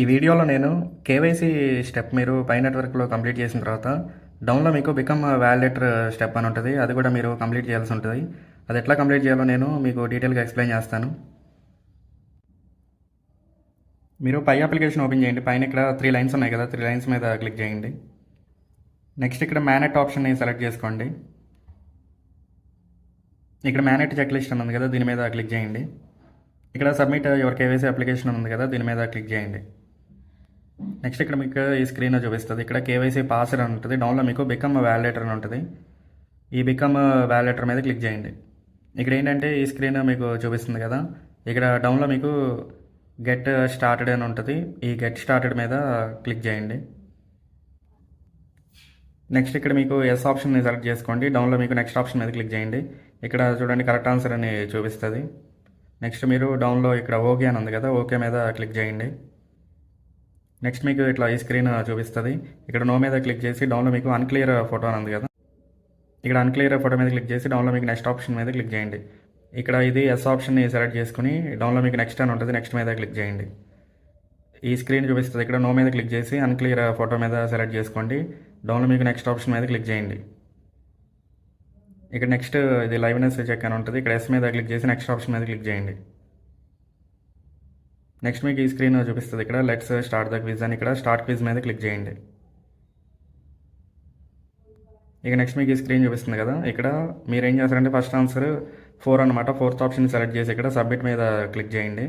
ఈ వీడియోలో నేను కేవైసీ స్టెప్ మీరు పై నెట్వర్క్లో కంప్లీట్ చేసిన తర్వాత డౌన్లో మీకు బికమ్ వ్యాలిడేటర్ స్టెప్ అని ఉంటుంది. అది కూడా మీరు కంప్లీట్ చేయాల్సి ఉంటుంది. అది ఎట్లా కంప్లీట్ చేయాలో నేను మీకు డీటెయిల్గా ఎక్స్ప్లెయిన్ చేస్తాను. మీరు పై అప్లికేషన్ ఓపెన్ చేయండి. పైన ఇక్కడ 3 లైన్స్ ఉన్నాయి కదా, 3 లైన్స్ మీద క్లిక్ చేయండి. నెక్స్ట్ ఇక్కడ మ్యానెట్ ఆప్షన్ని సెలెక్ట్ చేసుకోండి. ఇక్కడ మ్యానెట్ చెక్ లిస్ట్ అని ఉంది కదా, దీని మీద క్లిక్ చేయండి. ఇక్కడ సబ్మిట్ యువర్ కేవైసీ అప్లికేషన్ ఉంది కదా, దీని మీద క్లిక్ చేయండి. నెక్స్ట్ ఇక్కడ మీకు ఈ స్క్రీన్ చూపిస్తుంది. ఇక్కడ కేవైసీ పాస్వర్డ్ అని ఉంటుంది. డౌన్లో మీకు బికమ్ వ్యాలిడేటర్ అని ఉంటుంది. ఈ బికమ్ వ్యాలిడేటర్ మీద క్లిక్ చేయండి. ఇక్కడ ఏంటంటే ఈ స్క్రీన్ మీకు చూపిస్తుంది కదా, ఇక్కడ డౌన్లో మీకు గెట్ స్టార్టెడ్ అని ఉంటుంది. ఈ గెట్ స్టార్టెడ్ మీద క్లిక్ చేయండి. నెక్స్ట్ ఇక్కడ మీకు ఎస్ ఆప్షన్ని సెలెక్ట్ చేసుకోండి. డౌన్లో మీకు నెక్స్ట్ ఆప్షన్ మీద క్లిక్ చేయండి. ఇక్కడ చూడండి కరెక్ట్ ఆన్సర్ అని చూపిస్తుంది. నెక్స్ట్ మీరు డౌన్లో ఇక్కడ ఓకే అని ఉంది కదా, ఓకే మీద క్లిక్ చేయండి. నెక్స్ట్ మీకు ఇట్లా ఈ స్క్రీన్ చూపిస్తుంది. ఇక్కడ నో మీద క్లిక్ చేసి డౌన్లో మీకు అన్క్లియర్ ఫోటో అని ఉంది కదా, ఇక్కడ అన్క్లియర్ ఫోటో మీద క్లిక్ చేసి డౌన్లో మీకు నెక్స్ట్ ఆప్షన్ మీద క్లిక్ చేయండి. ఇక్కడ ఇది ఎస్ ఆప్షన్ని సెలెక్ట్ చేసుకుని డౌన్లో మీకు నెక్స్ట్ అని ఉంటుంది, నెక్స్ట్ మీద క్లిక్ చేయండి. ఈ స్క్రీన్ చూపిస్తుంది. ఇక్కడ నో మీద క్లిక్ చేసి అన్క్లియర్ ఫోటో మీద సెలెక్ట్ చేసుకోండి. డౌన్లో మీకు నెక్స్ట్ ఆప్షన్ మీద క్లిక్ చేయండి. ఇక్కడ నెక్స్ట్ ఇది లైవ్నెస్ చెక్ అని ఉంటుంది. ఇక్కడ ఎస్ మీద క్లిక్ చేసి నెక్స్ట్ ఆప్షన్ మీద క్లిక్ చేయండి. నెక్స్ట్ మీకు ఈ స్క్రీన్ చూపిస్తుంది. ఇక్కడ లెట్స్ స్టార్ట్ ద క్విజ్ అని ఇక్కడ స్టార్ట్ క్విజ్ మీద క్లిక్ చేయండి. ఇక నెక్స్ట్ మీకు ఈ స్క్రీన్ చూపిస్తుంది కదా, ఇక్కడ మీరు ఏం చేస్తారంటే ఫస్ట్ ఆన్సర్ 4 అనమాట. 4th ఆప్షన్ సెలెక్ట్ చేసి ఇక్కడ సబ్మిట్ మీద క్లిక్ చేయండి.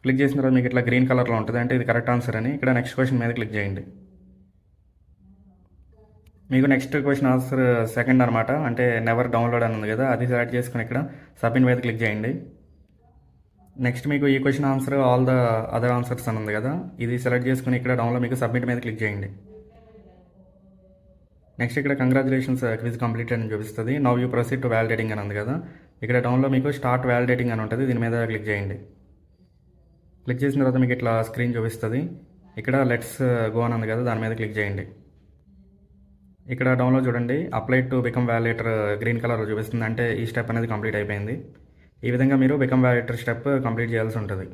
క్లిక్ చేసిన తర్వాత మీకు ఇట్లా గ్రీన్ కలర్లో ఉంటుంది, అంటే ఇది కరెక్ట్ ఆన్సర్ అని. ఇక్కడ నెక్స్ట్ క్వశ్చన్ మీద క్లిక్ చేయండి. మీకు నెక్స్ట్ క్వశ్చన్ ఆన్సర్ సెకండ్ అనమాట, అంటే నెవర్ డౌన్లోడ్ అని ఉంది కదా, అది సెలెక్ట్ చేసుకుని ఇక్కడ సబ్మిట్ మీద క్లిక్ చేయండి. నెక్స్ట్ మీకు ఈ question answer all the other answers అని ఉంది కదా, ఇది సెలెక్ట్ చేసుకుని ఇక్కడ డౌన్లో మీకు సబ్మిట్ మీద క్లిక్ చేయండి. నెక్స్ట్ ఇక్కడ కంగ్రాచులేషన్స్ క్విజ్ కంప్లీట్ అని చూపిస్తుంది. Now you proceed to validating అని ఉంది కదా, ఇక్కడ డౌన్లో మీకు స్టార్ట్ వ్యాలిడేటింగ్ అని ఉంటుంది, దీని మీద క్లిక్ చేయండి. క్లిక్ చేసిన తర్వాత మీకు ఇట్లా స్క్రీన్ చూపిస్తుంది. ఇక్కడ లెట్స్ గో అని ఉంది కదా, దాని మీద క్లిక్ చేయండి. ఇక్కడ డౌన్లో చూడండి apply to become validator green colour చూపిస్తుంది, అంటే ఈ స్టెప్ అనేది కంప్లీట్ అయిపోయింది. ఈ విధంగా మీరు బికమ్ వ్యాలిడేటర్ స్టెప్ కంప్లీట్ చేయాల్సి ఉంటుంది.